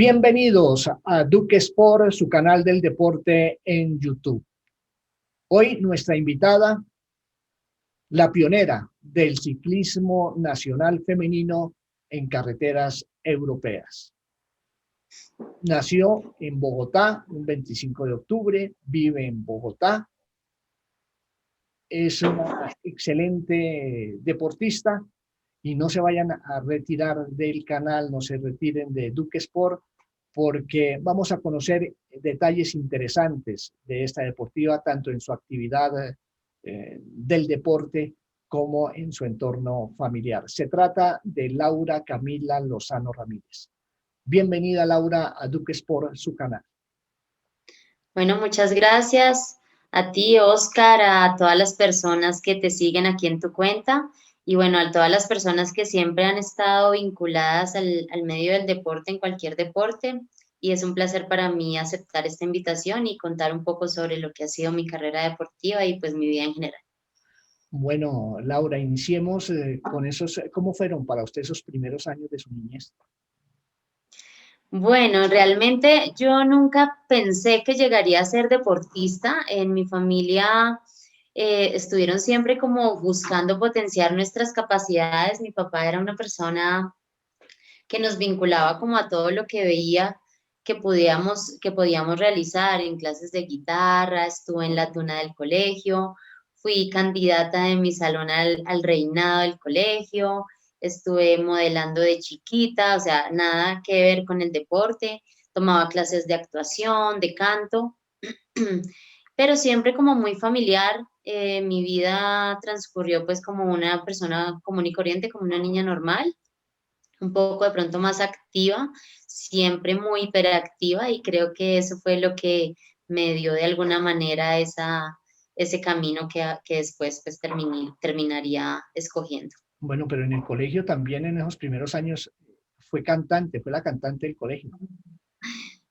Bienvenidos a Duque Sport, su canal del deporte en YouTube. Hoy nuestra invitada, la pionera del ciclismo nacional femenino en carreteras europeas. Nació en Bogotá un 25 de octubre, vive en Bogotá, es una excelente deportista y no se vayan a retirar del canal, no se retiren de Duque Sport, porque vamos a conocer detalles interesantes de esta deportiva, tanto en su actividad del deporte como en su entorno familiar. Se trata de Laura Camila Lozano Ramírez. Bienvenida, Laura, a Duque Sport, su canal. Bueno, muchas gracias a ti, Oscar, a todas las personas que te siguen aquí en tu cuenta y bueno, a todas las personas que siempre han estado vinculadas al medio del deporte, en cualquier deporte. Y es un placer para mí aceptar esta invitación y contar un poco sobre lo que ha sido mi carrera deportiva y pues mi vida en general. Bueno, Laura, iniciemos con esos, ¿cómo fueron para usted esos primeros años de su niñez? Bueno, realmente yo nunca pensé que llegaría a ser deportista. En mi familia estuvieron siempre como buscando potenciar nuestras capacidades. Mi papá era una persona que nos vinculaba como a todo lo que veía que podíamos realizar en clases de guitarra, estuve en la tuna del colegio, fui candidata de mi salón al reinado del colegio, estuve modelando de chiquita, o sea, nada que ver con el deporte, tomaba clases de actuación, de canto, pero siempre como muy familiar. Mi vida transcurrió pues como una persona común y corriente, como una niña normal, un poco de pronto más activa, siempre muy hiperactiva, y creo que eso fue lo que me dio de alguna manera ese camino que después pues terminaría escogiendo. Bueno, pero en el colegio también en esos primeros años fue cantante, fue la cantante del colegio.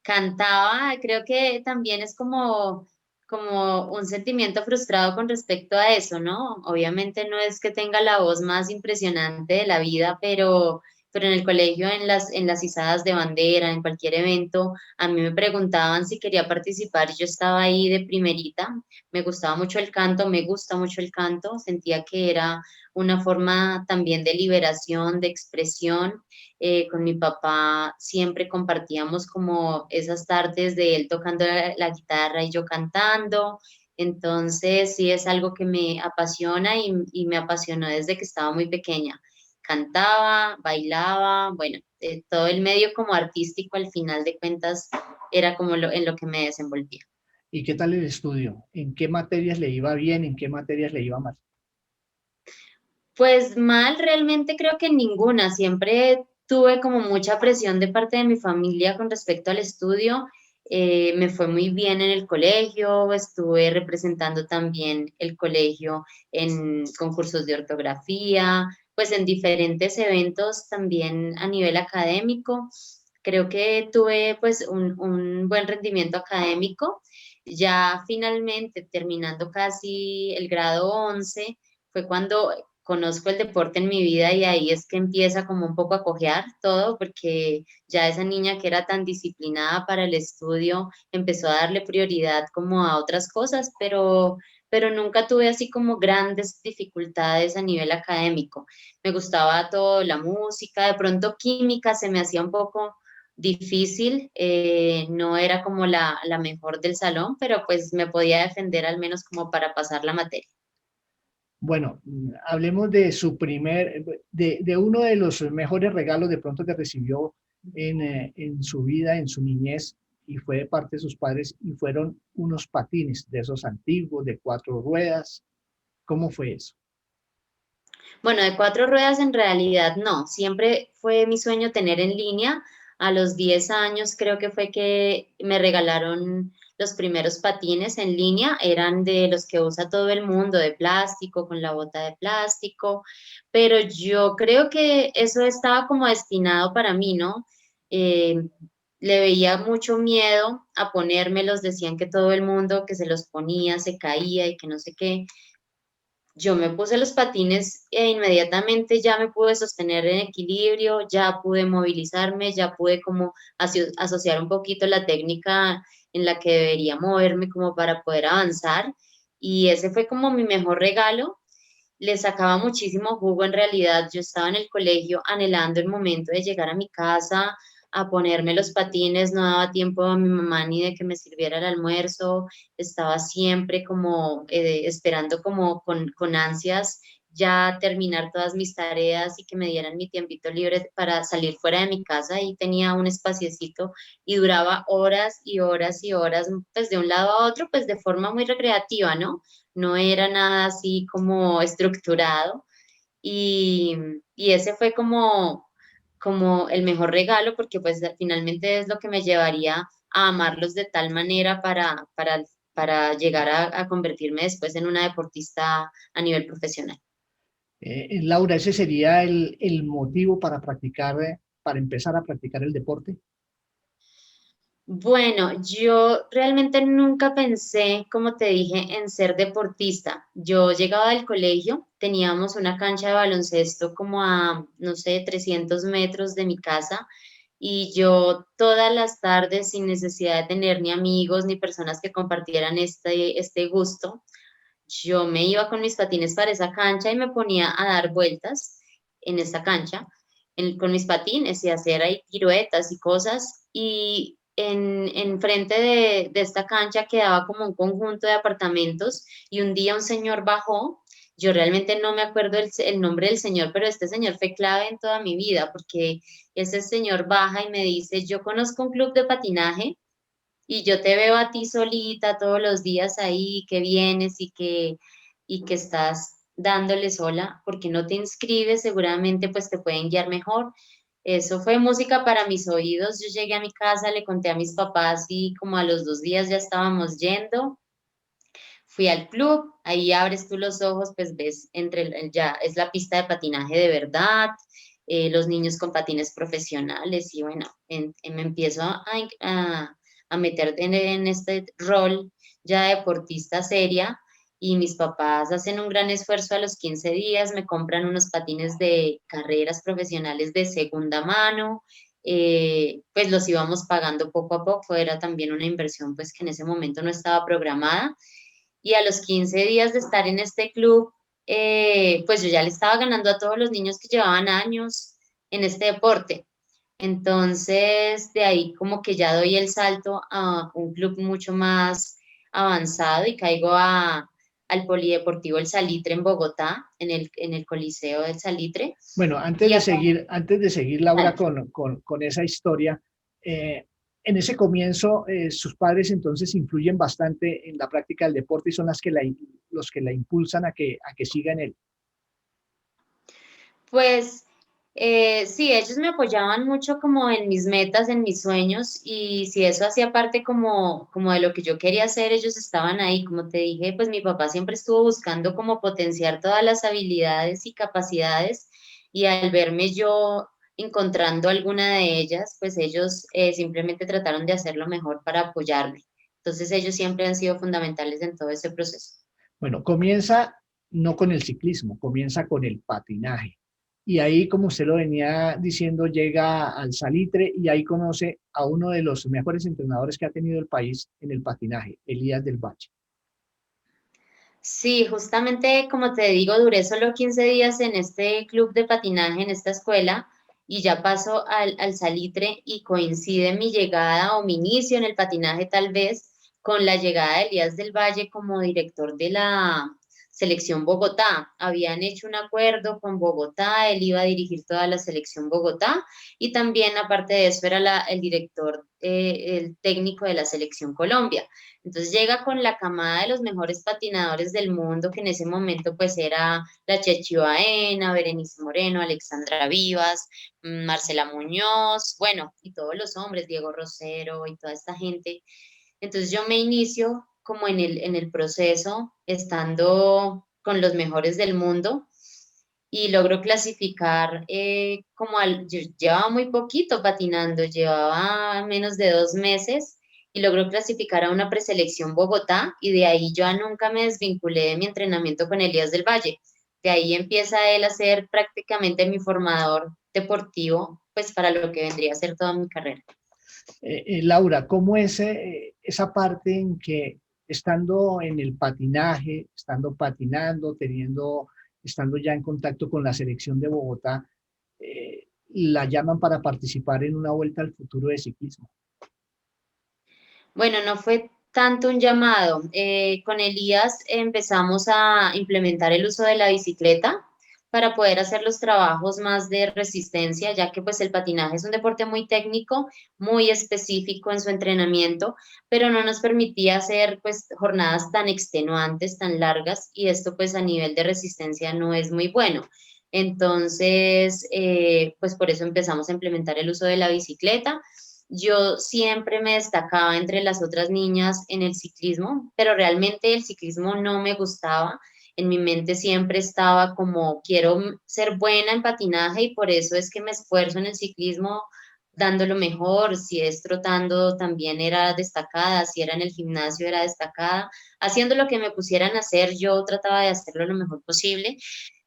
Cantaba, creo que también es como un sentimiento frustrado con respecto a eso, ¿no? Obviamente no es que tenga la voz más impresionante de la vida, pero en el colegio, en las izadas de bandera, en cualquier evento, a mí me preguntaban si quería participar y yo estaba ahí de primerita. Me gustaba mucho el canto, me gusta mucho el canto, sentía que era una forma también de liberación, de expresión. Con mi papá siempre compartíamos como esas tardes de él tocando la guitarra y yo cantando. Entonces sí es algo que me apasiona y me apasionó desde que estaba muy pequeña. Cantaba, bailaba, bueno, todo el medio como artístico al final de cuentas era como en lo que me desenvolvía. ¿Y qué tal el estudio? ¿En qué materias le iba bien? ¿En qué materias le iba mal? Pues mal, realmente creo que ninguna. Siempre tuve como mucha presión de parte de mi familia con respecto al estudio. Me fue muy bien en el colegio, estuve representando también el colegio en concursos de ortografía, pues en diferentes eventos también a nivel académico. Creo que tuve pues un buen rendimiento académico. Ya finalmente terminando casi el grado 11 fue cuando conozco el deporte en mi vida, y ahí es que empieza como un poco a cojear todo, porque ya esa niña que era tan disciplinada para el estudio empezó a darle prioridad como a otras cosas, pero nunca tuve así como grandes dificultades a nivel académico. Me gustaba todo, la música, de pronto química se me hacía un poco difícil, no era como la mejor del salón, pero pues me podía defender al menos como para pasar la materia. Bueno, hablemos de su de uno de los mejores regalos de pronto que recibió en su vida, en su niñez, y fue de parte de sus padres, y fueron unos patines de esos antiguos, de 4 ruedas. ¿Cómo fue eso? Bueno, de 4 ruedas en realidad no, siempre fue mi sueño tener en línea. A los 10 años creo que fue que me regalaron los primeros patines en línea, eran de los que usa todo el mundo, de plástico, con la bota de plástico, pero yo creo que eso estaba como destinado para mí, ¿no? Eh, Le veía mucho miedo a ponérmelos, decían que todo el mundo que se los ponía se caía y que no sé qué. yo me puse los patines e inmediatamente ya me pude sostener en equilibrio, ya pude movilizarme, ya pude como asociar un poquito la técnica en la que debería moverme como para poder avanzar. Y ese fue como mi mejor regalo. Le sacaba muchísimo jugo en realidad. Yo estaba en el colegio anhelando el momento de llegar a mi casa, a ponerme los patines, no daba tiempo a mi mamá ni de que me sirviera el almuerzo, estaba siempre como esperando como con ansias ya terminar todas mis tareas y que me dieran mi tiempito libre para salir fuera de mi casa y tenía un espaciecito y duraba horas y horas y horas, pues de un lado a otro, pues de forma muy recreativa, ¿no? No era nada así como estructurado y, y ese fue como el mejor regalo porque pues finalmente es lo que me llevaría a amarlos de tal manera para llegar a convertirme después en una deportista a nivel profesional. Laura, ese sería el motivo para practicar, para empezar a practicar el deporte. Bueno, yo realmente nunca pensé, como te dije, en ser deportista. Yo llegaba del colegio, teníamos una cancha de baloncesto como a, no sé, 300 metros de mi casa y yo todas las tardes, sin necesidad de tener ni amigos ni personas que compartieran este gusto, yo me iba con mis patines para esa cancha y me ponía a dar vueltas en esa cancha con mis patines y hacer ahí piruetas y cosas. Y en frente de esta cancha quedaba como un conjunto de apartamentos y un día un señor bajó. Yo realmente no me acuerdo el nombre del señor, pero este señor fue clave en toda mi vida porque ese señor baja y me dice, yo conozco un club de patinaje y yo te veo a ti solita todos los días ahí, que vienes y que estás dándole sola, porque no te inscribes, seguramente pues te pueden guiar mejor. Eso fue música para mis oídos. Yo llegué a mi casa, le conté a mis papás y como a los 2 días ya estábamos yendo. Fui al club, ahí abres tú los ojos, pues ves ya es la pista de patinaje de verdad, los niños con patines profesionales y bueno, me empiezo a meter en este rol ya de deportista seria y mis papás hacen un gran esfuerzo a los 15 días, me compran unos patines de carreras profesionales de segunda mano, pues los íbamos pagando poco a poco, era también una inversión pues que en ese momento no estaba programada y a los 15 días de estar en este club, pues yo ya le estaba ganando a todos los niños que llevaban años en este deporte. Entonces, de ahí como que ya doy el salto a un club mucho más avanzado y caigo al Polideportivo El Salitre en Bogotá, en el Coliseo del Salitre. Bueno, Y acá, antes de seguir, Laura, dale. con esa historia, en ese comienzo, sus padres entonces influyen bastante en la práctica del deporte y son los que la impulsan a que siga en él. Pues sí, ellos me apoyaban mucho como en mis metas, en mis sueños y si eso hacía parte como de lo que yo quería hacer, ellos estaban ahí. Como te dije, pues mi papá siempre estuvo buscando como potenciar todas las habilidades y capacidades y al verme yo encontrando alguna de ellas, pues ellos simplemente trataron de hacerlo mejor para apoyarme. Entonces ellos siempre han sido fundamentales en todo ese proceso. Bueno, comienza no con el ciclismo, comienza con el patinaje. Y ahí, como usted lo venía diciendo, llega al Salitre y ahí conoce a uno de los mejores entrenadores que ha tenido el país en el patinaje, Elías del Valle. Sí, justamente como te digo, duré solo 15 días en este club de patinaje, en esta escuela, y ya paso al Salitre y coincide mi llegada o mi inicio en el patinaje tal vez con la llegada de Elías del Valle como director de la selección Bogotá. Habían hecho un acuerdo con Bogotá, él iba a dirigir toda la selección Bogotá y también aparte de eso era el director, el técnico de la selección Colombia. Entonces llega con la camada de los mejores patinadores del mundo, que en ese momento pues era la Chechi Baena, Berenice Moreno, Alexandra Vivas, Marcela Muñoz, bueno, y todos los hombres, Diego Rosero y toda esta gente. Entonces yo me inicio como en el proceso, estando con los mejores del mundo y logro clasificar yo llevaba muy poquito patinando, llevaba menos de 2 meses y logró clasificar a una preselección Bogotá y de ahí yo nunca me desvinculé de mi entrenamiento con Elías del Valle. De ahí empieza él a ser prácticamente mi formador deportivo, pues para lo que vendría a ser toda mi carrera. Laura, ¿cómo es esa parte en que estando en el patinaje, estando patinando, estando ya en contacto con la selección de Bogotá, la llaman para participar en una vuelta al futuro de ciclismo? Bueno, no fue tanto un llamado. Con Elías empezamos a implementar el uso de la bicicleta para poder hacer los trabajos más de resistencia, ya que pues el patinaje es un deporte muy técnico, muy específico en su entrenamiento, pero no nos permitía hacer pues jornadas tan extenuantes, tan largas, y esto pues a nivel de resistencia no es muy bueno. Entonces, pues por eso empezamos a implementar el uso de la bicicleta. Yo siempre me destacaba entre las otras niñas en el ciclismo, pero realmente el ciclismo no me gustaba. En mi mente siempre estaba como quiero ser buena en patinaje y por eso es que me esfuerzo en el ciclismo dando lo mejor. Si es trotando también era destacada, si era en el gimnasio era destacada. Haciendo lo que me pusieran a hacer, yo trataba de hacerlo lo mejor posible.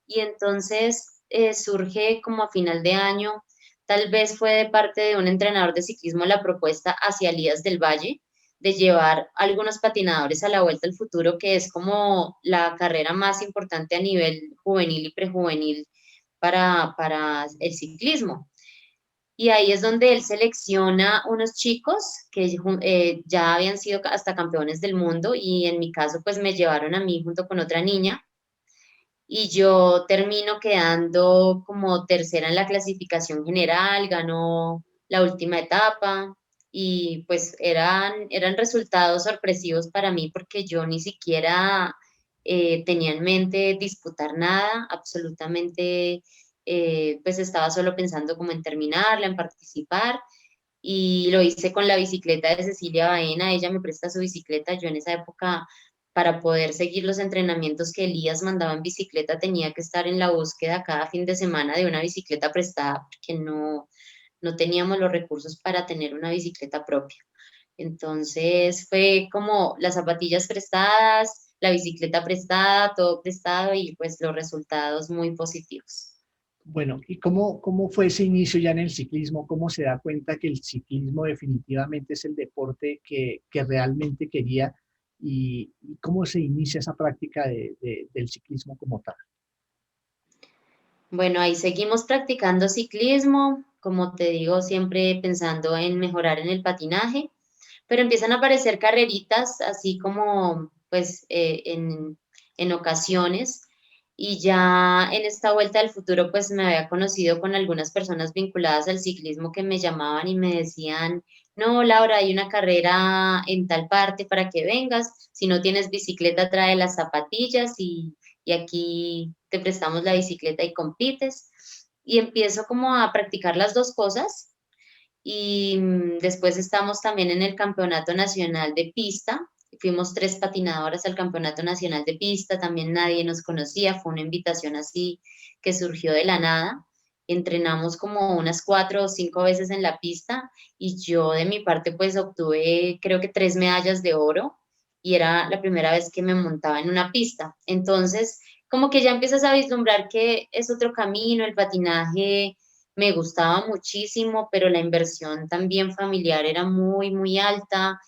Y entonces surge como a final de año, tal vez fue de parte de un entrenador de ciclismo la propuesta hacia Elías del Valle de llevar algunos patinadores a la Vuelta al Futuro, que es como la carrera más importante a nivel juvenil y prejuvenil para el ciclismo. Y ahí es donde él selecciona unos chicos que ya habían sido hasta campeones del mundo y en mi caso pues me llevaron a mí junto con otra niña y yo termino quedando como tercera en la clasificación general, ganó la última etapa y pues eran resultados sorpresivos para mí porque yo ni siquiera tenía en mente disputar nada, absolutamente, pues estaba solo pensando como en terminarla, en participar y lo hice con la bicicleta de Cecilia Baena, ella me presta su bicicleta, yo en esa época para poder seguir los entrenamientos que Elías mandaba en bicicleta tenía que estar en la búsqueda cada fin de semana de una bicicleta prestada porque no teníamos los recursos para tener una bicicleta propia. Entonces fue como las zapatillas prestadas, la bicicleta prestada, todo prestado y pues los resultados muy positivos. Bueno, ¿y cómo fue ese inicio ya en el ciclismo? ¿Cómo se da cuenta que el ciclismo definitivamente es el deporte que realmente quería? Y cómo se inicia esa práctica del ciclismo como tal? Bueno, ahí seguimos practicando ciclismo, como te digo, siempre pensando en mejorar en el patinaje, pero empiezan a aparecer carreritas, así como pues en ocasiones, y ya en esta vuelta al futuro pues me había conocido con algunas personas vinculadas al ciclismo que me llamaban y me decían, no, Laura, hay una carrera en tal parte para que vengas, si no tienes bicicleta trae las zapatillas y aquí te prestamos la bicicleta y compites. Y empiezo como a practicar las dos cosas y después estamos también en el Campeonato Nacional de Pista. Fuimos tres patinadoras al Campeonato Nacional de Pista, también nadie nos conocía, fue una invitación así que surgió de la nada. Entrenamos como unas 4 o 5 veces en la pista y yo de mi parte pues obtuve creo que 3 medallas de oro y era la primera vez que me montaba en una pista. Entonces, como que ya empiezas a vislumbrar que es otro camino, el patinaje me gustaba muchísimo, pero la inversión también familiar era muy, muy alta.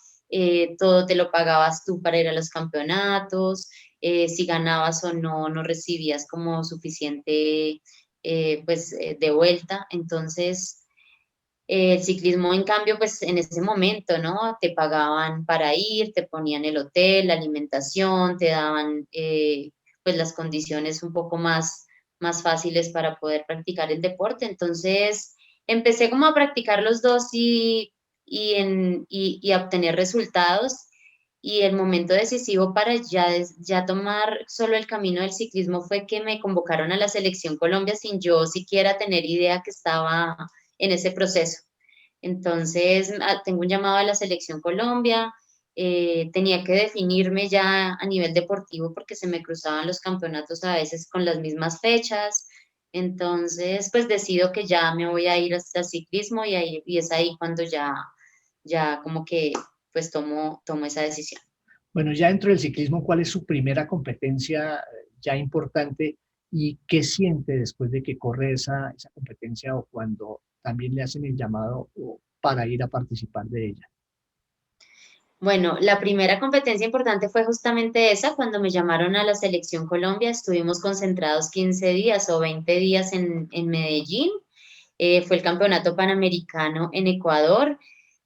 Todo te lo pagabas tú para ir a los campeonatos. Si ganabas o no, no recibías como suficiente pues de vuelta. Entonces, el ciclismo, en cambio, pues en ese momento, ¿no? Te pagaban para ir, te ponían el hotel, la alimentación, te daban pues las condiciones un poco más fáciles para poder practicar el deporte. Entonces, empecé como a practicar los dos y a obtener resultados. Y el momento decisivo para ya tomar solo el camino del ciclismo fue que me convocaron a la Selección Colombia sin yo siquiera tener idea que estaba en ese proceso. Entonces, tengo un llamado a la Selección Colombia, tenía que definirme ya a nivel deportivo porque se me cruzaban los campeonatos a veces con las mismas fechas. Entonces, pues decido que ya me voy a ir hasta el ciclismo y es ahí cuando ya como que pues tomo esa decisión. Bueno, ya dentro del ciclismo, ¿cuál es su primera competencia ya importante y qué siente después de que corre esa competencia o cuando también le hacen el llamado para ir a participar de ella? Bueno, la primera competencia importante fue justamente esa, cuando me llamaron a la Selección Colombia, estuvimos concentrados 15 días o 20 días en Medellín. Fue el Campeonato Panamericano en Ecuador.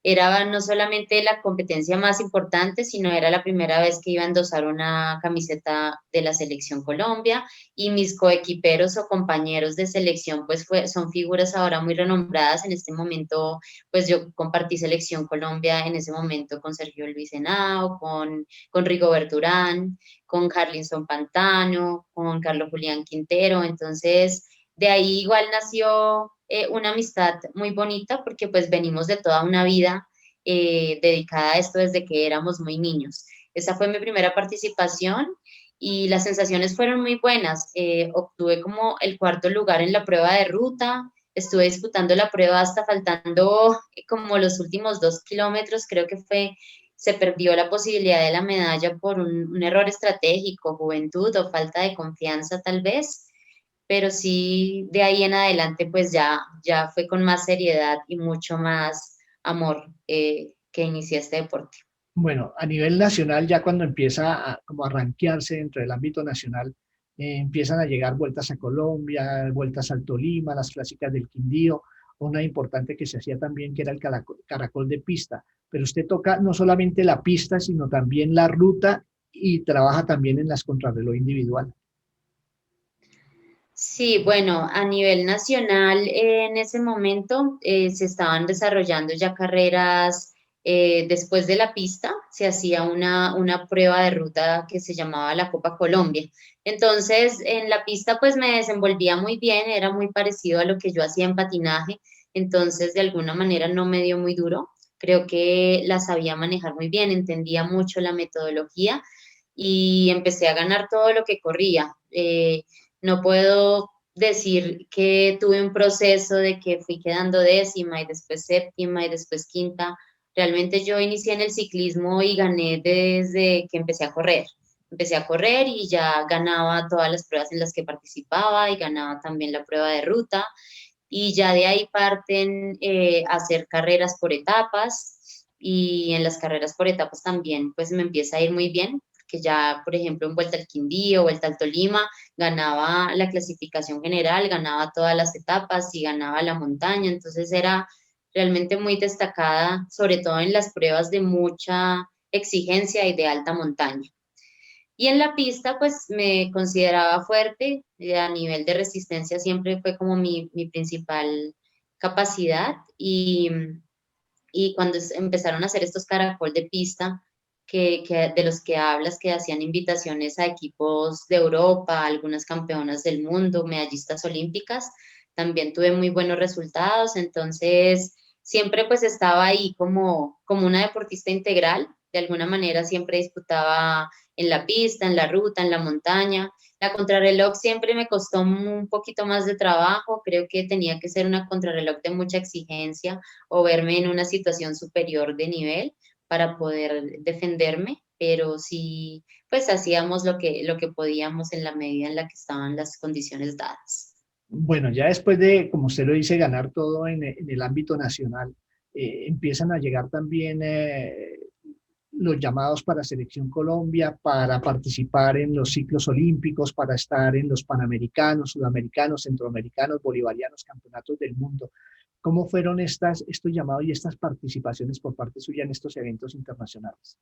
Era no solamente la competencia más importante, sino era la primera vez que iba a endosar una camiseta de la Selección Colombia, y mis coequiperos o compañeros de selección pues son figuras ahora muy renombradas. En este momento pues yo compartí Selección Colombia en ese momento con Sergio Luis Henao, con Rigobert Urán, con Harlinson Pantano, con Carlos Julián Quintero. Entonces de ahí igual nació una amistad muy bonita, porque pues venimos de toda una vida dedicada a esto desde que éramos muy niños. Esa fue mi primera participación y las sensaciones fueron muy buenas. Obtuve como el cuarto lugar en la prueba de ruta, estuve disputando la prueba hasta faltando como los últimos 2 kilómetros, creo que se perdió la posibilidad de la medalla por un error estratégico, juventud o falta de confianza tal vez, pero sí de ahí en adelante pues ya fue con más seriedad y mucho más amor que inicié este deporte. Bueno, a nivel nacional, ya cuando empieza como a rankearse dentro del ámbito nacional, empiezan a llegar vueltas a Colombia, vueltas al Tolima, las clásicas del Quindío, una importante que se hacía también que era el caracol de pista. Pero usted toca no solamente la pista, sino también la ruta y trabaja también en las contrarreloj individual. Sí, bueno, a nivel nacional en ese momento se estaban desarrollando ya carreras después de la pista, se hacía una prueba de ruta que se llamaba la Copa Colombia. Entonces, en la pista pues me desenvolvía muy bien, era muy parecido a lo que yo hacía en patinaje, entonces de alguna manera no me dio muy duro, creo que la sabía manejar muy bien, entendía mucho la metodología y empecé a ganar todo lo que corría. No puedo decir que tuve un proceso de que fui quedando décima y después séptima y después quinta. Realmente yo inicié en el ciclismo y gané desde que empecé a correr. Empecé a correr y ya ganaba todas las pruebas en las que participaba y ganaba también la prueba de ruta. Y ya de ahí parten a hacer carreras por etapas, y en las carreras por etapas también pues me empieza a ir muy bien, que ya por ejemplo en Vuelta al Quindío, Vuelta al Tolima, ganaba la clasificación general, ganaba todas las etapas y ganaba la montaña. Entonces era realmente muy destacada, sobre todo en las pruebas de mucha exigencia y de alta montaña. Y en la pista, pues me consideraba fuerte, a nivel de resistencia siempre fue como mi principal capacidad. Y cuando empezaron a hacer estos caracol de pista, de los que hablas, que hacían invitaciones a equipos de Europa, algunas campeonas del mundo, medallistas olímpicas, también tuve muy buenos resultados. Entonces siempre pues estaba ahí como una deportista integral, de alguna manera siempre disputaba en la pista, en la ruta, en la montaña. La contrarreloj siempre me costó un poquito más de trabajo, creo que tenía que ser una contrarreloj de mucha exigencia o verme en una situación superior de nivel para poder defenderme, pero sí, pues hacíamos lo que podíamos en la medida en la que estaban las condiciones dadas. Bueno, ya después de, como usted lo dice, ganar todo en el ámbito nacional, empiezan a llegar también los llamados para Selección Colombia, para participar en los ciclos olímpicos, para estar en los panamericanos, sudamericanos, centroamericanos, bolivarianos, campeonatos del mundo. ¿Cómo fueron estos llamados y estas participaciones por parte suya en estos eventos internacionales?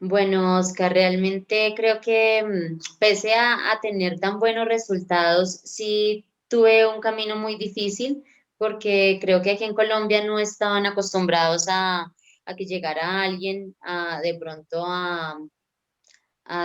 Bueno, Oscar, realmente creo que pese a tener tan buenos resultados, sí tuve un camino muy difícil, porque creo que aquí en Colombia no estaban acostumbrados a que llegara alguien de pronto a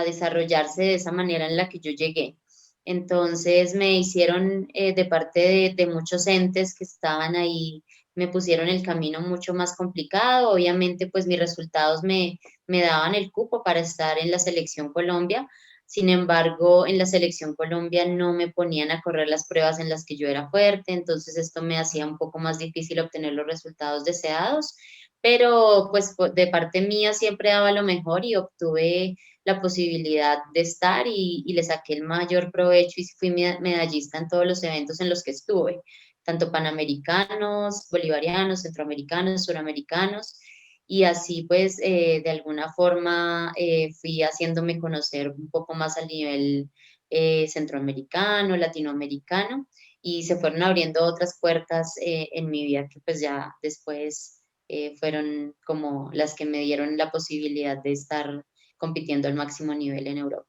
desarrollarse de esa manera en la que yo llegué. Entonces me hicieron de parte de muchos entes que estaban ahí, me pusieron el camino mucho más complicado. Obviamente pues mis resultados me daban el cupo para estar en la Selección Colombia. Sin embargo, en la Selección Colombia no me ponían a correr las pruebas en las que yo era fuerte, entonces esto me hacía un poco más difícil obtener los resultados deseados, pero pues de parte mía siempre daba lo mejor y obtuve la posibilidad de estar y le saqué el mayor provecho y fui medallista en todos los eventos en los que estuve, tanto panamericanos, bolivarianos, centroamericanos, suramericanos, y así pues de alguna forma fui haciéndome conocer un poco más al nivel centroamericano, latinoamericano, y se fueron abriendo otras puertas en mi vida que pues ya después fueron como las que me dieron la posibilidad de estar compitiendo al máximo nivel en Europa.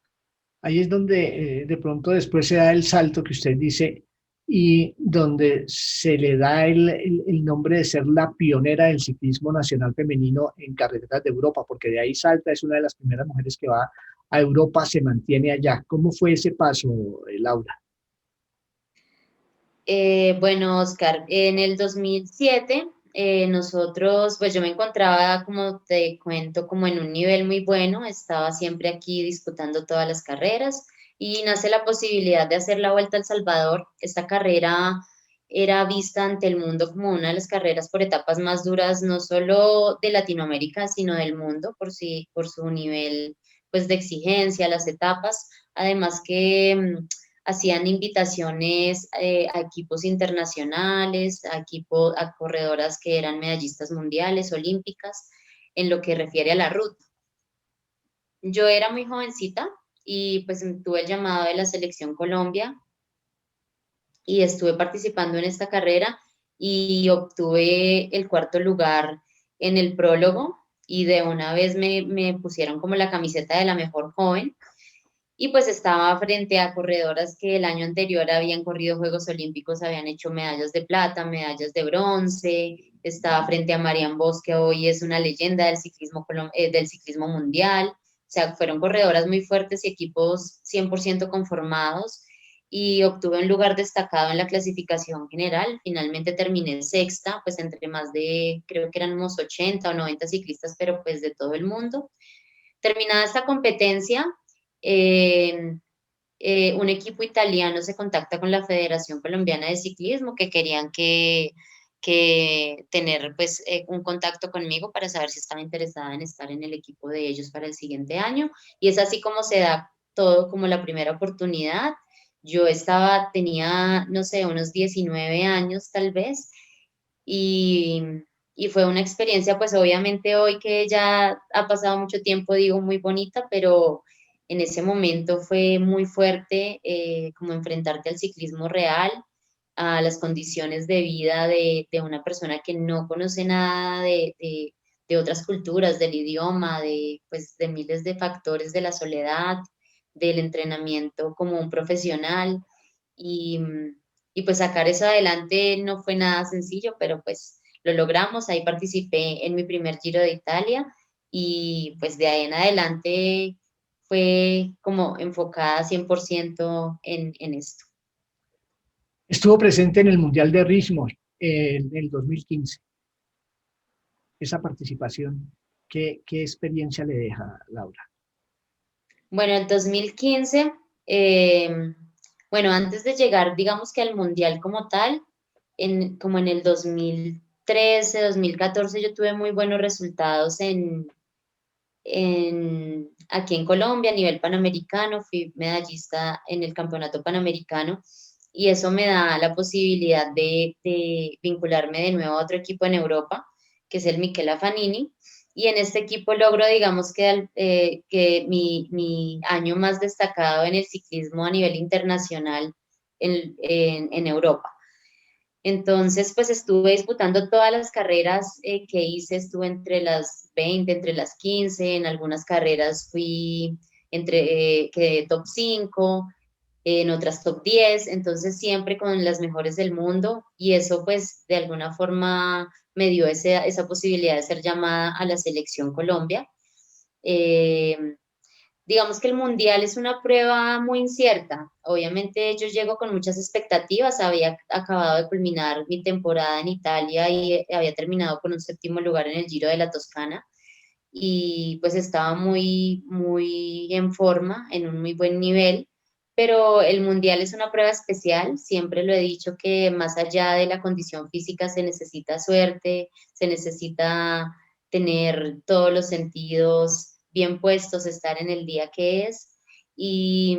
Ahí es donde de pronto después se da el salto que usted dice y donde se le da el nombre de ser la pionera del ciclismo nacional femenino en carreteras de Europa, porque de ahí salta, es una de las primeras mujeres que va a Europa, se mantiene allá. ¿Cómo fue ese paso, Laura? Bueno, Oscar, en el 2007 nosotros, pues yo me encontraba, como te cuento, como en un nivel muy bueno, estaba siempre aquí disputando todas las carreras y nace la posibilidad de hacer la Vuelta a El Salvador. Esta carrera era vista ante el mundo como una de las carreras por etapas más duras, no solo de Latinoamérica, sino del mundo, por su nivel, pues, de exigencia, las etapas. Además que hacían invitaciones a equipos internacionales, a corredoras que eran medallistas mundiales, olímpicas, en lo que refiere a la ruta. Yo era muy jovencita y pues tuve el llamado de la Selección Colombia y estuve participando en esta carrera y obtuve el cuarto lugar en el prólogo y de una vez me pusieron como la camiseta de la mejor joven. Y pues estaba frente a corredoras que el año anterior habían corrido Juegos Olímpicos, habían hecho medallas de plata, medallas de bronce. Estaba frente a Marian Bosch, que hoy es una leyenda del ciclismo mundial. O sea, fueron corredoras muy fuertes y equipos 100% conformados. Y obtuve un lugar destacado en la clasificación general. Finalmente terminé sexta, pues entre más de, creo que eran unos 80 o 90 ciclistas, pero pues de todo el mundo. Terminada esta competencia, eh, un equipo italiano se contacta con la Federación Colombiana de Ciclismo que querían que tener pues un contacto conmigo para saber si estaba interesada en estar en el equipo de ellos para el siguiente año. Y es así como se da todo como la primera oportunidad. Tenía, no sé, unos 19 años tal vez, y, y fue una experiencia, pues obviamente hoy que ya ha pasado mucho tiempo, digo, muy bonita, pero en ese momento fue muy fuerte como enfrentarte al ciclismo real, a las condiciones de vida de una persona que no conoce nada de otras culturas, del idioma, pues, de miles de factores de la soledad, del entrenamiento como un profesional. Y, y pues sacar eso adelante no fue nada sencillo, pero pues lo logramos. Ahí participé en mi primer Giro de Italia y pues de ahí en adelante fue como enfocada 100% en esto. Estuvo presente en el Mundial de Richmond en el 2015. Esa participación, ¿qué experiencia le deja, Laura? Bueno, en 2015, eh, bueno, antes de llegar, digamos que al Mundial como tal, como en el 2013, 2014, yo tuve muy buenos resultados aquí en Colombia a nivel panamericano, fui medallista en el Campeonato Panamericano y eso me da la posibilidad de vincularme de nuevo a otro equipo en Europa, que es el Michela Fanini, y en este equipo logro, digamos que mi año más destacado en el ciclismo a nivel internacional en Europa. Entonces, pues estuve disputando todas las carreras que hice, estuve entre las 20, entre las 15, en algunas carreras fui quedé top 5, en otras top 10, entonces siempre con las mejores del mundo y eso pues de alguna forma me dio esa posibilidad de ser llamada a la selección Colombia. Eh, Digamos que el mundial es una prueba muy incierta. Obviamente yo llego con muchas expectativas. Había acabado de culminar mi temporada en Italia y había terminado con un séptimo lugar en el Giro de la Toscana. Y pues estaba muy, muy en forma, en un muy buen nivel. Pero el mundial es una prueba especial. Siempre lo he dicho que más allá de la condición física se necesita suerte, se necesita tener todos los sentidos bien puestos, estar en el día que es. Y,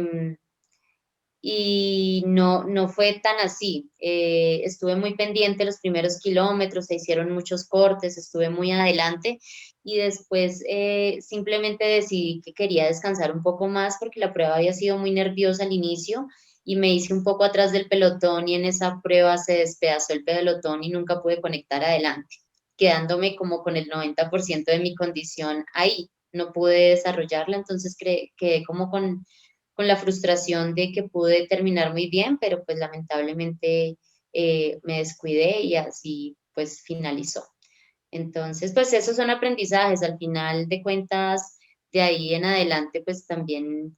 y no fue tan así. Estuve muy pendiente los primeros kilómetros, se hicieron muchos cortes, estuve muy adelante y después simplemente decidí que quería descansar un poco más porque la prueba había sido muy nerviosa al inicio y me hice un poco atrás del pelotón y en esa prueba se despedazó el pelotón y nunca pude conectar adelante, quedándome como con el 90% de mi condición ahí. No pude desarrollarla, entonces quedé como con la frustración de que pude terminar muy bien, pero pues lamentablemente me descuidé y así pues finalizó. Entonces, pues esos son aprendizajes. Al final de cuentas, de ahí en adelante, pues también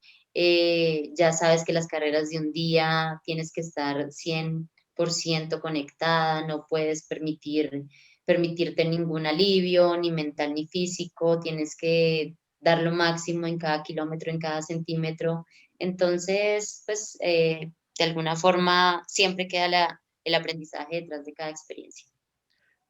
ya sabes que las carreras de un día tienes que estar 100% conectada, no puedes permitirte ningún alivio, ni mental ni físico, tienes que dar lo máximo en cada kilómetro, en cada centímetro. Entonces, pues de alguna forma siempre queda el aprendizaje detrás de cada experiencia.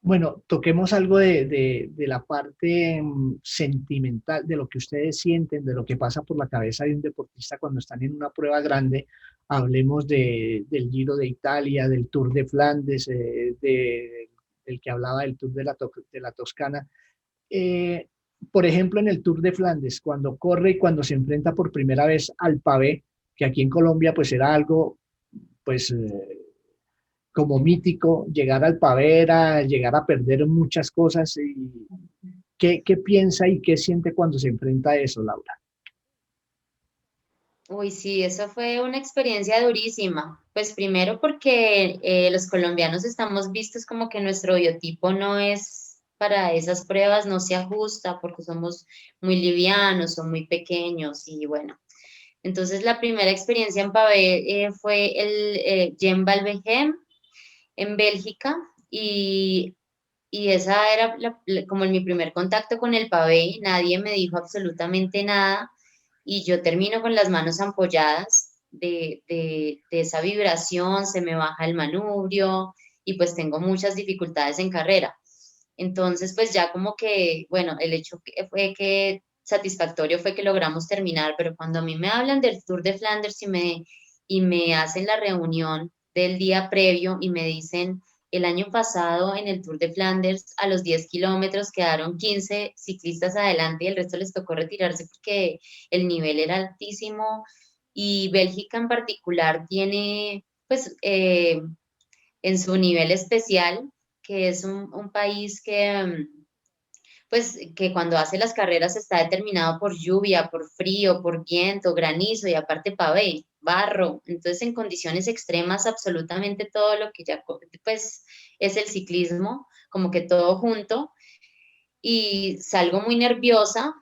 Bueno, toquemos algo de la parte sentimental, de lo que ustedes sienten, de lo que pasa por la cabeza de un deportista cuando están en una prueba grande. Hablemos del Giro de Italia, del Tour de Flandes, del que hablaba del Tour de la Toscana. Eh, por ejemplo, en el Tour de Flandes, cuando corre y cuando se enfrenta por primera vez al pavé, que aquí en Colombia pues era algo pues como mítico, llegar al Pavera, llegar a perder muchas cosas. Y ¿qué piensa y qué siente cuando se enfrenta a eso, Laura? Uy, sí, eso fue una experiencia durísima. Pues primero porque los colombianos estamos vistos como que nuestro biotipo no es para esas pruebas, no se ajusta porque somos muy livianos o muy pequeños y bueno. Entonces la primera experiencia en Pavé fue el Gem Valvegem en Bélgica y esa era como mi primer contacto con el pavé, nadie me dijo absolutamente nada y yo termino con las manos ampolladas de esa vibración, se me baja el manubrio y pues tengo muchas dificultades en carrera. Entonces pues ya como que, bueno, el hecho fue que satisfactorio fue que logramos terminar, pero cuando a mí me hablan del Tour de Flanders y me hacen la reunión del día previo y me dicen el año pasado en el Tour de Flanders, a los 10 kilómetros quedaron 15 ciclistas adelante y el resto les tocó retirarse porque el nivel era altísimo. Y Bélgica en particular tiene, pues, en su nivel especial, que es un país que, pues que cuando hace las carreras está determinado por lluvia, por frío, por viento, granizo y aparte pavé, barro. Entonces en condiciones extremas absolutamente todo lo que ya pues es el ciclismo, como que todo junto y salgo muy nerviosa.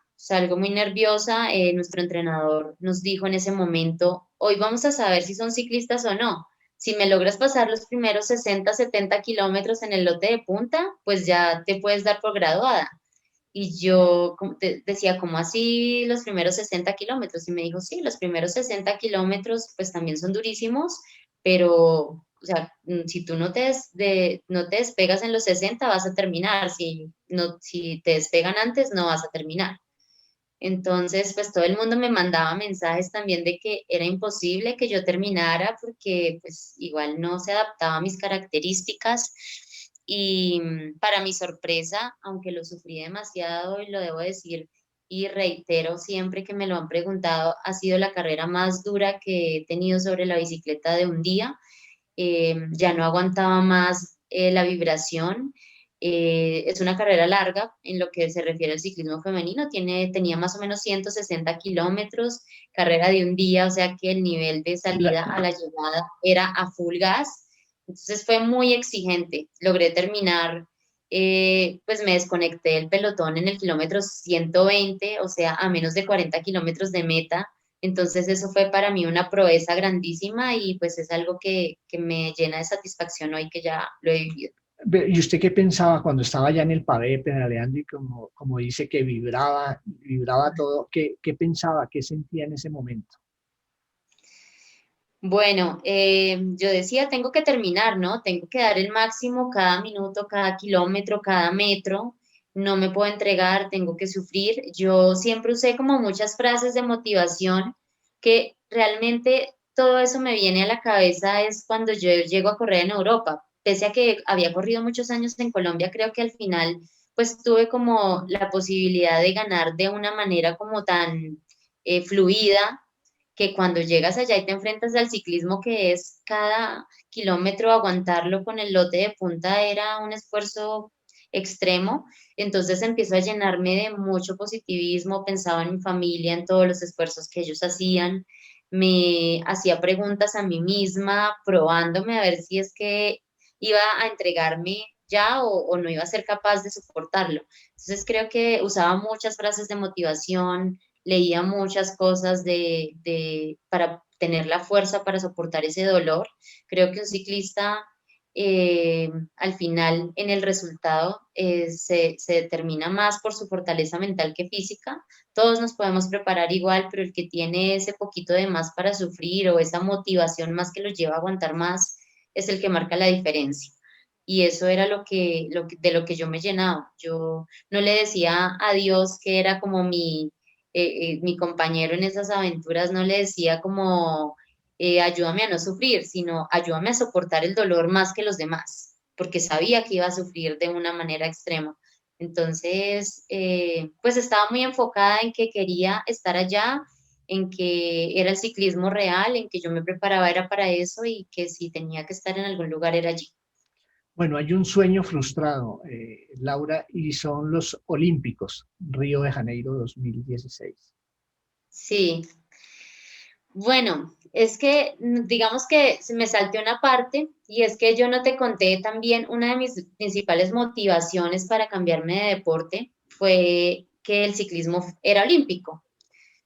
Nuestro entrenador nos dijo en ese momento, hoy vamos a saber si son ciclistas o no. Si me logras pasar los primeros 60, 70 kilómetros en el lote de punta, pues ya te puedes dar por graduada. Y yo decía, ¿cómo así los primeros 60 kilómetros? Y me dijo, sí, los primeros 60 kilómetros pues también son durísimos, pero, o sea, si tú no te despegas en los 60 vas a terminar. Si te despegan antes, no vas a terminar. Entonces, pues todo el mundo me mandaba mensajes también de que era imposible que yo terminara porque pues igual no se adaptaba a mis características y para mi sorpresa, aunque lo sufrí demasiado y lo debo decir y reitero siempre que me lo han preguntado, ha sido la carrera más dura que he tenido sobre la bicicleta de un día. Ya no aguantaba más la vibración. Es una carrera larga en lo que se refiere al ciclismo femenino, tenía más o menos 160 kilómetros, carrera de un día, o sea que el nivel de La- salida a la llegada era a full gas, entonces fue muy exigente. Logré terminar, pues me desconecté del pelotón en el kilómetro 120, o sea, a menos de 40 kilómetros de meta. Entonces eso fue para mí una proeza grandísima y pues es algo que me llena de satisfacción hoy que ya lo he vivido. ¿Y usted qué pensaba cuando estaba ya en el pavé pedaleando y como dice que vibraba todo? ¿Qué pensaba, qué sentía en ese momento? Bueno, yo decía, tengo que terminar, ¿no? Tengo que dar el máximo cada minuto, cada kilómetro, cada metro. no me puedo entregar, tengo que sufrir. Yo siempre usé como muchas frases de motivación que realmente todo eso me viene a la cabeza es cuando yo llego a correr en Europa. Pese a que había corrido muchos años en Colombia, creo que al final pues tuve como la posibilidad de ganar de una manera como tan fluida, que cuando llegas allá y te enfrentas al ciclismo, que es cada kilómetro aguantarlo con el lote de punta, era un esfuerzo extremo. Entonces empiezo a llenarme de mucho positivismo, pensaba en mi familia, en todos los esfuerzos que ellos hacían, me hacía preguntas a mí misma, probándome a ver si es que iba a entregarme ya o no iba a ser capaz de soportarlo. Entonces creo que usaba muchas frases de motivación, leía muchas cosas para tener la fuerza para soportar ese dolor. Creo que un ciclista al final en el resultado se determina más por su fortaleza mental que física. Todos nos podemos preparar igual, pero el que tiene ese poquito de más para sufrir o esa motivación más que lo lleva a aguantar más es el que marca la diferencia. Y eso era de lo que yo me llenaba. Yo no le decía a Dios, que era como mi compañero en esas aventuras, no le decía como ayúdame a no sufrir, sino ayúdame a soportar el dolor más que los demás, porque sabía que iba a sufrir de una manera extrema. Entonces, pues estaba muy enfocada en que quería estar allá, en que era el ciclismo real, en que yo me preparaba era para eso y que si tenía que estar en algún lugar era allí. Bueno, hay un sueño frustrado, Laura, y son los Olímpicos, Río de Janeiro 2016. Sí, bueno, es que digamos que se me salté una parte y es que yo no te conté también una de mis principales motivaciones para cambiarme de deporte fue que el ciclismo era olímpico.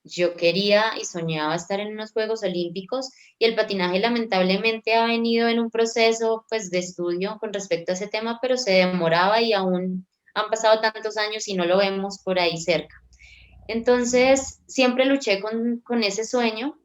Yo quería y soñaba estar en unos Juegos Olímpicos y el patinaje lamentablemente ha venido en un proceso pues de estudio con respecto a ese tema, pero se demoraba y aún han pasado tantos años y no lo vemos por ahí cerca. Entonces, siempre luché con ese sueño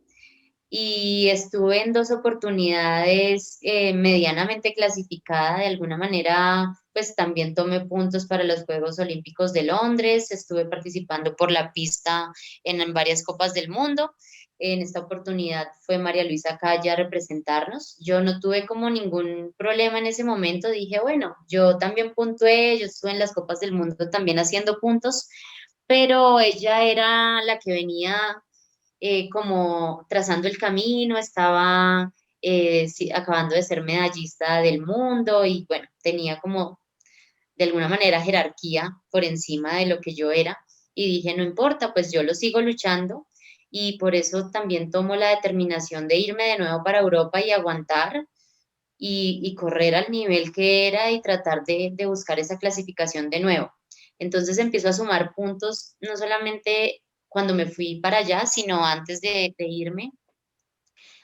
y estuve en dos oportunidades medianamente clasificada. De alguna manera, pues también tomé puntos para los Juegos Olímpicos de Londres, estuve participando por la pista en varias Copas del Mundo. En esta oportunidad fue María Luisa Calle a representarnos. Yo no tuve como ningún problema en ese momento. Dije, bueno, yo también puntué, yo estuve en las Copas del Mundo también haciendo puntos, pero ella era la que venía como trazando el camino, estaba sí, acabando de ser medallista del mundo y bueno, tenía como de alguna manera jerarquía por encima de lo que yo era y dije, no importa, pues yo lo sigo luchando y por eso también tomo la determinación de irme de nuevo para Europa y aguantar y correr al nivel que era y tratar de buscar esa clasificación de nuevo. Entonces empiezo a sumar puntos, no solamente cuando me fui para allá, sino antes de irme.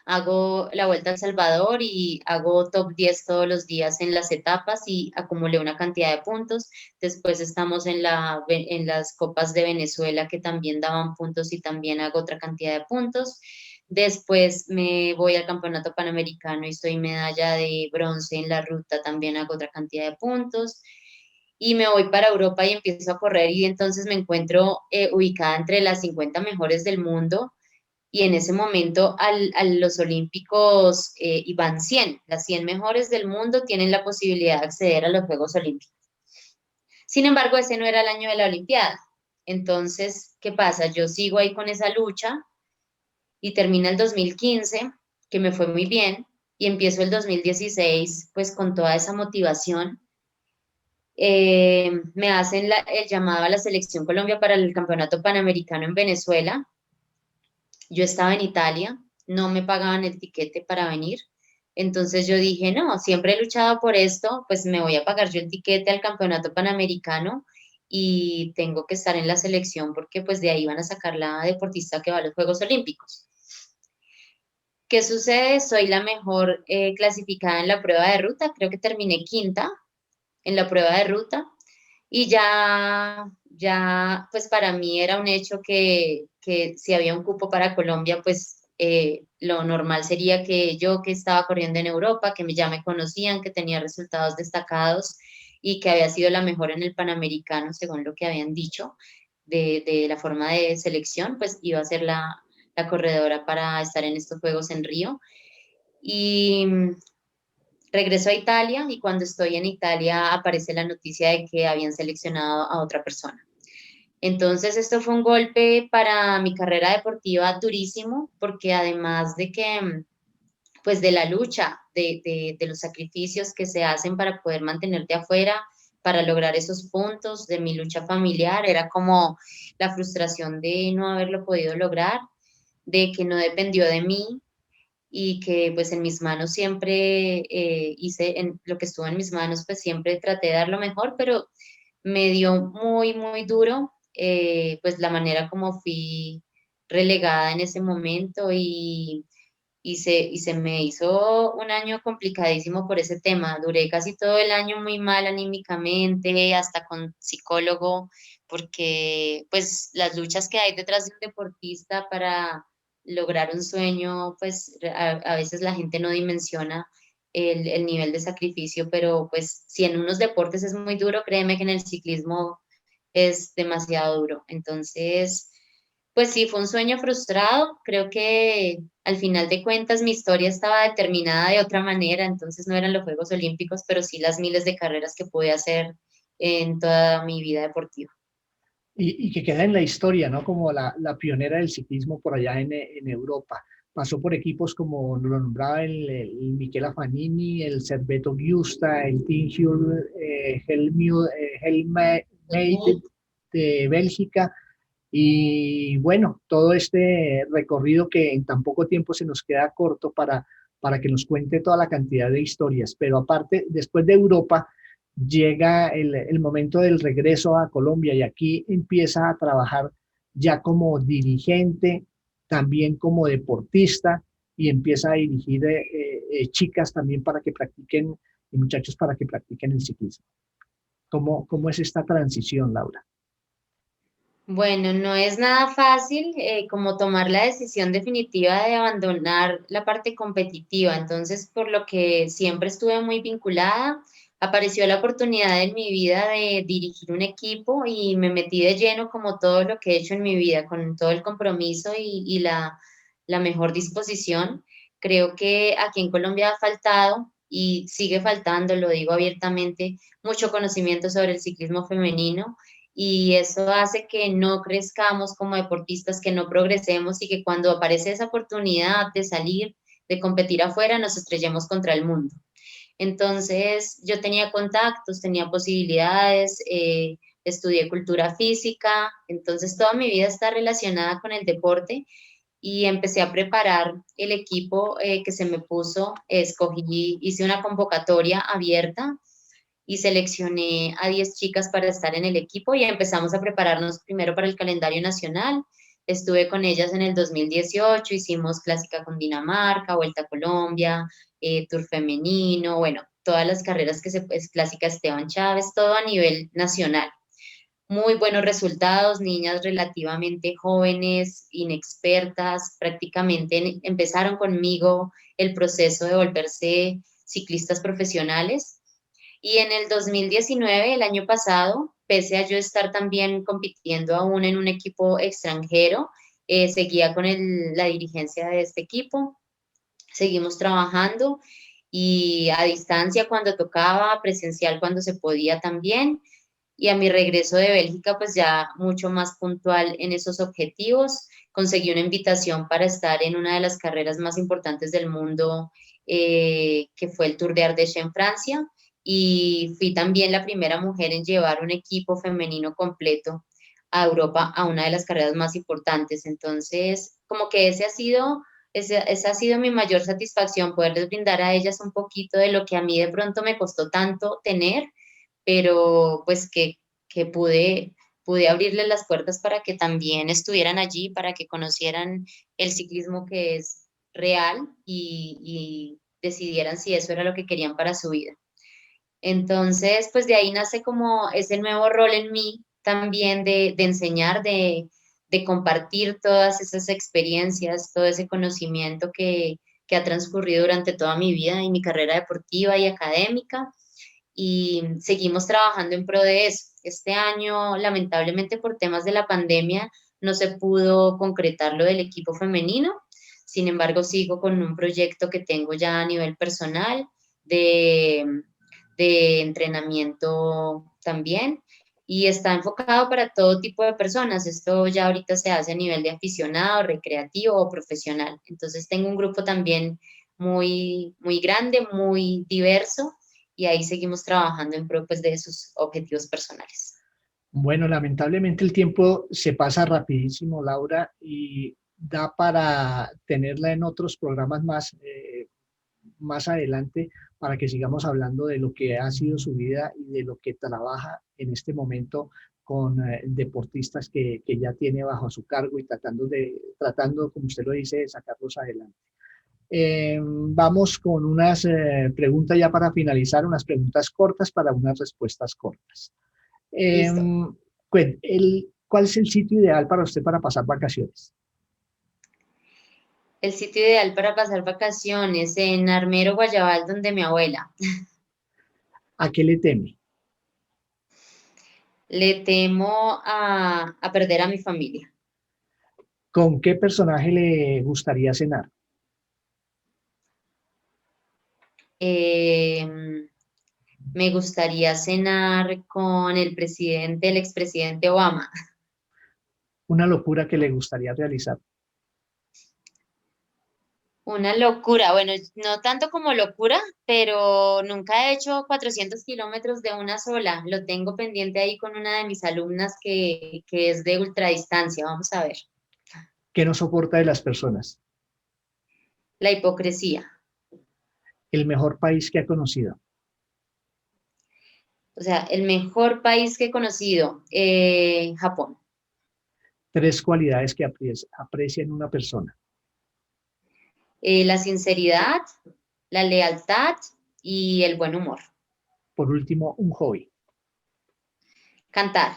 Hago la Vuelta a El Salvador y hago top 10 todos los días en las etapas y acumulé una cantidad de puntos. Después estamos en las Copas de Venezuela que también daban puntos y también hago otra cantidad de puntos. Después me voy al Campeonato Panamericano y soy medalla de bronce en la ruta, también hago otra cantidad de puntos. Y me voy para Europa y empiezo a correr y entonces me encuentro ubicada entre las 50 mejores del mundo y en ese momento a los Olímpicos y van 100, las 100 mejores del mundo tienen la posibilidad de acceder a los Juegos Olímpicos. Sin embargo, ese no era el año de la Olimpiada. Entonces, ¿qué pasa? Yo sigo ahí con esa lucha y termina el 2015, que me fue muy bien, y empiezo el 2016 pues con toda esa motivación. Me hacen el llamado a la Selección Colombia para el Campeonato Panamericano en Venezuela. Yo estaba en Italia, no me pagaban el tiquete para venir. Entonces yo dije, no, siempre he luchado por esto, pues me voy a pagar yo el tiquete al Campeonato Panamericano y tengo que estar en la selección porque pues de ahí van a sacar la deportista que va a los Juegos Olímpicos. ¿Qué sucede? Soy la mejor clasificada en la prueba de ruta, creo que terminé quinta en la prueba de ruta y ya, pues para mí era un hecho que si había un cupo para Colombia, pues lo normal sería que yo que estaba corriendo en Europa, ya me conocían, que tenía resultados destacados y que había sido la mejor en el Panamericano, según lo que habían dicho, de la forma de selección, pues iba a ser la corredora para estar en estos Juegos en Río. Y regreso a Italia y cuando estoy en Italia aparece la noticia de que habían seleccionado a otra persona. Entonces esto fue un golpe para mi carrera deportiva durísimo, porque además de que, pues de la lucha, de los sacrificios que se hacen para poder mantenerte afuera, para lograr esos puntos, de mi lucha familiar, era como la frustración de no haberlo podido lograr, de que no dependió de mí, y que pues en mis manos siempre hice, en lo que estuvo en mis manos, pues siempre traté de dar lo mejor, pero me dio muy, muy duro, pues la manera como fui relegada en ese momento y se me hizo un año complicadísimo por ese tema. Duré casi todo el año muy mal anímicamente, hasta con psicólogo, porque pues las luchas que hay detrás de un deportista para lograr un sueño, pues a veces la gente no dimensiona el nivel de sacrificio, pero pues si en unos deportes es muy duro, créeme que en el ciclismo es demasiado duro. Entonces, pues sí, fue un sueño frustrado. Creo que al final de cuentas mi historia estaba determinada de otra manera, entonces no eran los Juegos Olímpicos, pero sí las miles de carreras que pude hacer en toda mi vida deportiva. Y que queda en la historia, ¿no? Como la pionera del ciclismo por allá en Europa. Pasó por equipos como lo nombraba el Michele Afanini, el Servetto Giusta, el Team Helmut de Bélgica. Y bueno, todo este recorrido que en tan poco tiempo se nos queda corto para que nos cuente toda la cantidad de historias. Pero aparte, después de Europa, llega el momento del regreso a Colombia y aquí empieza a trabajar ya como dirigente, también como deportista y empieza a dirigir chicas también para que practiquen y muchachos para que practiquen el ciclismo. ¿Cómo es esta transición, Laura? Bueno, no es nada fácil como tomar la decisión definitiva de abandonar la parte competitiva. Entonces, por lo que siempre estuve muy vinculada, apareció la oportunidad en mi vida de dirigir un equipo y me metí de lleno como todo lo que he hecho en mi vida, con todo el compromiso y la mejor disposición. Creo que aquí en Colombia ha faltado y sigue faltando, lo digo abiertamente, mucho conocimiento sobre el ciclismo femenino y eso hace que no crezcamos como deportistas, que no progresemos y que cuando aparece esa oportunidad de salir, de competir afuera, nos estrellemos contra el mundo. Entonces, yo tenía contactos, tenía posibilidades, estudié cultura física, entonces toda mi vida está relacionada con el deporte y empecé a preparar el equipo que se me puso, escogí, hice una convocatoria abierta y seleccioné a 10 chicas para estar en el equipo y empezamos a prepararnos primero para el calendario nacional. Estuve con ellas en el 2018, hicimos clásica con Dinamarca, Vuelta a Colombia, Tour femenino, bueno, todas las carreras que se pues, clásica Esteban Chávez, todo a nivel nacional. Muy buenos resultados, niñas relativamente jóvenes, inexpertas, prácticamente empezaron conmigo el proceso de volverse ciclistas profesionales y en el 2019, el año pasado, pese a yo estar también compitiendo aún en un equipo extranjero, seguía con la dirigencia de este equipo, seguimos trabajando y a distancia cuando tocaba, presencial cuando se podía también. Y a mi regreso de Bélgica, pues ya mucho más puntual en esos objetivos, conseguí una invitación para estar en una de las carreras más importantes del mundo, que fue el Tour de Ardèche en Francia y fui también la primera mujer en llevar un equipo femenino completo a Europa a una de las carreras más importantes. Entonces, como que esa ha sido mi mayor satisfacción, poderles brindar a ellas un poquito de lo que a mí de pronto me costó tanto tener, pero pues que pude abrirles las puertas para que también estuvieran allí, para que conocieran el ciclismo que es real y decidieran si eso era lo que querían para su vida. Entonces, pues de ahí nace como ese nuevo rol en mí también de enseñar, de compartir todas esas experiencias, todo ese conocimiento que ha transcurrido durante toda mi vida y mi carrera deportiva y académica. y seguimos trabajando en pro de eso. Este año, lamentablemente por temas de la pandemia, no se pudo concretar lo del equipo femenino. Sin embargo, sigo con un proyecto que tengo ya a nivel personal de, de entrenamiento también y está enfocado para todo tipo de personas. Esto ya ahorita se hace a nivel de aficionado, recreativo o profesional. Entonces tengo un grupo también muy grande, muy diverso y ahí seguimos trabajando en pro pues, de esos objetivos personales. Bueno, lamentablemente el tiempo se pasa rapidísimo, Laura, y da para tenerla en otros programas más adelante para que sigamos hablando de lo que ha sido su vida y de lo que trabaja en este momento con deportistas que ya tiene bajo su cargo y tratando, como usted lo dice, de sacarlos adelante. Vamos con unas preguntas ya para finalizar, unas preguntas cortas para unas respuestas cortas. Listo. ¿Cuál es el sitio ideal para usted para pasar vacaciones? El sitio ideal para pasar vacaciones en Armero, Guayabal, donde mi abuela. ¿A qué le teme? Le temo a perder a mi familia. ¿Con qué personaje le gustaría cenar? Eh, Me gustaría cenar con el expresidente Obama. Una locura que le gustaría realizar. Una locura, bueno, no tanto como locura, pero nunca he hecho 400 kilómetros de una sola. Lo tengo pendiente ahí con una de mis alumnas que es de ultradistancia. Vamos a ver. ¿Qué no soporta de las personas? La hipocresía. El mejor país que ha conocido. O sea, el mejor país que he conocido, Japón. Tres cualidades que aprecia en una persona. La sinceridad, la lealtad y el buen humor. Por último, un hobby. Cantar.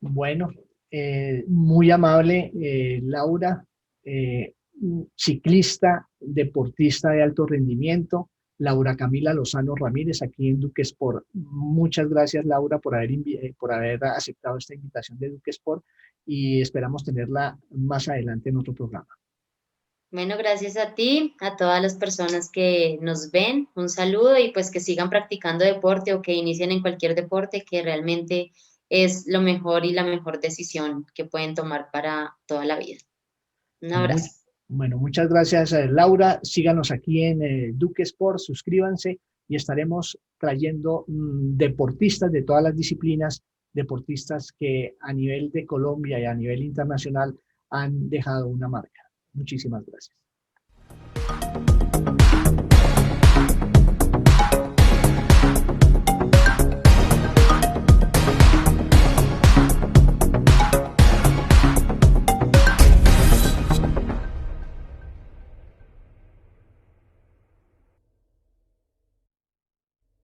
Bueno, muy amable, Laura, ciclista, deportista de alto rendimiento, Laura Camila Lozano Ramírez, aquí en Duque Sport. Muchas gracias, Laura, por haber aceptado esta invitación de Duque Sport y esperamos tenerla más adelante en otro programa. Bueno, gracias a ti, a todas las personas que nos ven, un saludo y pues que sigan practicando deporte o que inicien en cualquier deporte que realmente es lo mejor y la mejor decisión que pueden tomar para toda la vida. Un Muy, abrazo. bueno, muchas gracias, Laura. Síganos aquí en Duque Sport, suscríbanse y estaremos trayendo deportistas de todas las disciplinas, deportistas que a nivel de Colombia y a nivel internacional han dejado una marca. Muchísimas gracias.